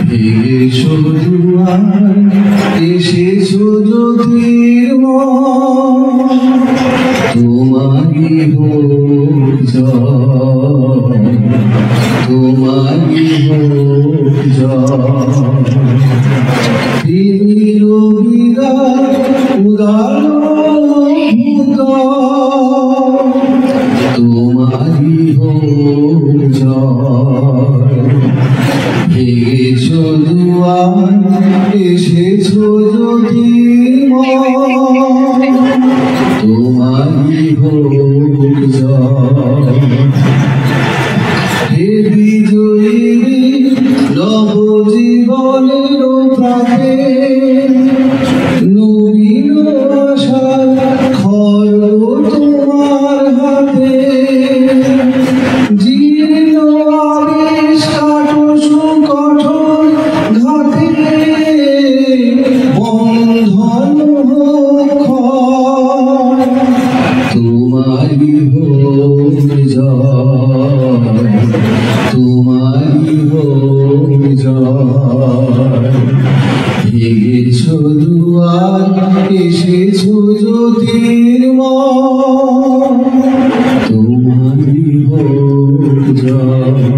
এসো দুয়ার এসেছো জ্যোতির তোমারি হোক জয়, তোমারি হোক জয়। তিনি রবিরা উদার তোমারি হোক জয়। এসো দুয়ার এসেছো জ্যোতির্ময় তোমারি হোক জয়। হে বিজয়ী নবজীবনের প্রাতে নবীন আশার খয় তোমার হাতে। জীর্ণ আবেশ কাটো সুকঠোর ঘাতে বন্ধন তোমারি হোক জয়, তোমারি হোক জয়। এসো দুয়ার এসেছো জ্যোতির্ময় তোমারি হোক জয়।